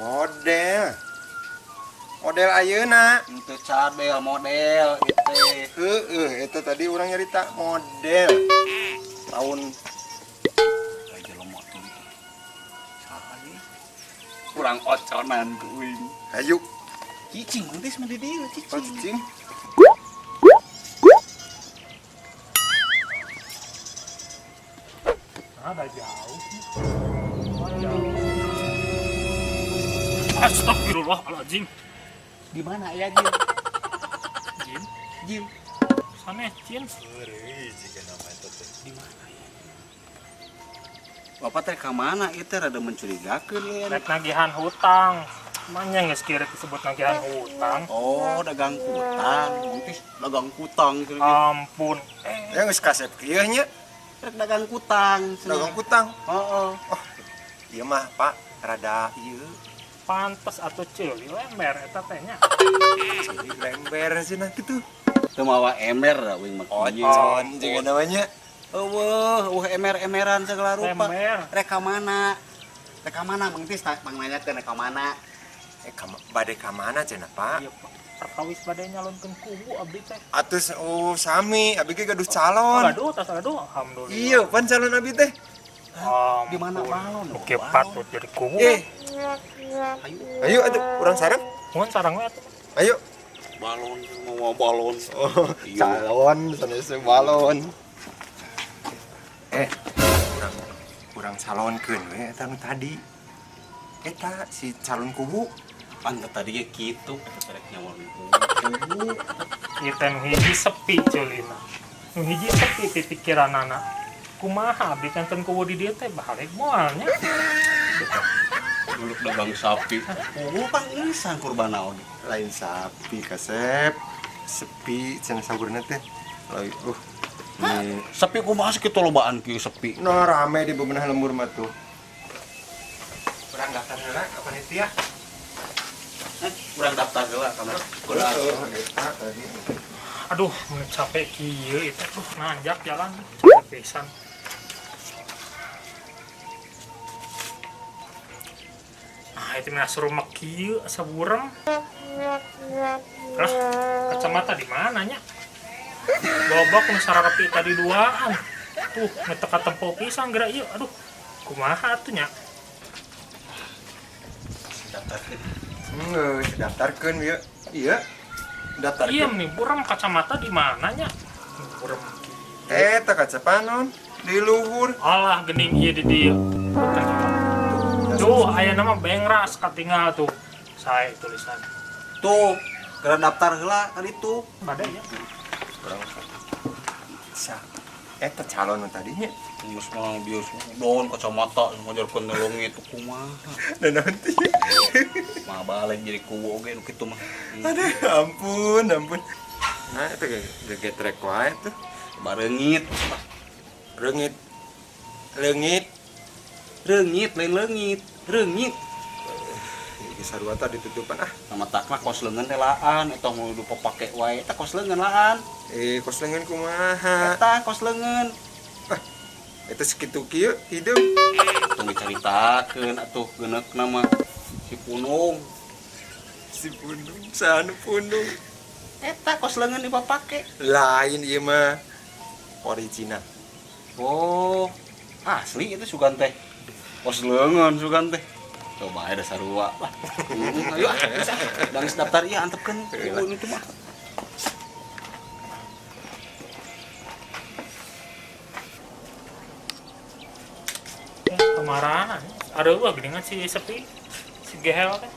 Model. Model ayeuna. Itu cadel model itu. Itu tadi orang nyerita model. Tahun Kayak lemot itu. Saha kurang oconan kuing. ayo Cicing nanti sama di dia cicing. cicing. Ada jauh. Astagfirullahaladzim. Di mana ya Jim? Jin, Jim. sana Jin. Di mana ya? Bapak teh ka mana itu rada mencurigakeun ya. Rek nagihan hutang. Manya geus kira disebut nagihan hutang. Oh, dagang kutang. Nanti dagang kutang gitu. Ampun. Ya geus kasep kieu nya. Rek dagang kutang. Dagang kutang. Heeh. Ieu mah Pak rada ieu Pantes atuh ceuli lember eta teh nya. ciri lember cenah kitu. Teu mawa emer da wing mah. Ocon juga namanya. Emer-emeran segala rupa. Lember. Rek ka mana? Rek ka mana Mang Tis? Mang nanyakeun rek ka mana? Bade ka mana cenah Pak? Ieu Pak. Perkawis bade nyalonkeun kubu abdi teh. Atus sami abi ge gaduh calon. Aduh, tas aduh. Alhamdulillah. Iya, pan calon abi teh. Di mana balon? Oke, patut jadi kubu. Ayo atuh urang sareng. Mun sareng we atuh. Ayo. Balon, mau balon. Oh, calon sanes balon. Urang calonkeun we eta nu tadi. Eta si calon kubu. Pan tadi ge kitu rek nyawon kubu. Ieu teh nu hiji sepi ceulina. Nu hiji sepi ti pikiranana. Kumaha abdi kanten kubu di dieu teh balik moalnya. Dulu dagang sapi. Oh, Bang ini sang kurban naon? Lain sapi kasep. Sepi cenah saburna teh. Lain ini Sepi kumaha kitu lobaan kieu sepi. no rame di bebenah lembur mah tuh. Urang daftar heula ka panitia. Kurang daftar heula kana. Eta tadi. Aduh, mun capek kieu eta tuh nanjak jalan capek pisan. Ah, itu mah suruh mak kieu saburem. Lah, kacamata di mana nya? Bobok nu sararepi tadi duaan. Tuh, nu teka tempo pisan geura ieu. Aduh, kumaha atuh nya? Daftarkeun. Geus daftarkeun ieu. Iya. Daftarkeun. Iem nih, burem kacamata di mana nya? Burem. Eta kaca panon di luhur. Alah, gening ieu di dieu. Tuh, aya nama bengras katinggal tuh. Saya tulisan. Tuh, keur daftar heula kan itu. Bade ya. Urang sa. Eta calon nu tadinya. Geus mah bios don kacamata ngajarkeun nelongit kumaha. Dan nanti. Mah balik jadi kubu oge nu kitu mah. Aduh, ampun. Nah, itu gegetrek wae tuh. Bareungit. Reungit. Reungit lain leungit. Reungit. Iki sarua tadi ditutupan Nama takna kos leungeun teh laan eta mau lupa pake wae eta kos leungeun laan. kos lengan kumaha. Eta kos leungeun. Eta sekitu kieu hideung. Tong dicaritakeun atuh geuneukna mah si Punung. Si Pundung, sanu Pundung. Eta kos leungeun dipapake. Lain ieu mah original. Oh, asli itu sugan teh. Kos leungeun sugan teh. Coba ada sarua lah. Ayo, dangis daftar ieu antepkeun kubu itu mah. Kemarahan. Ada gua geningan si sepi. Si gehel teh.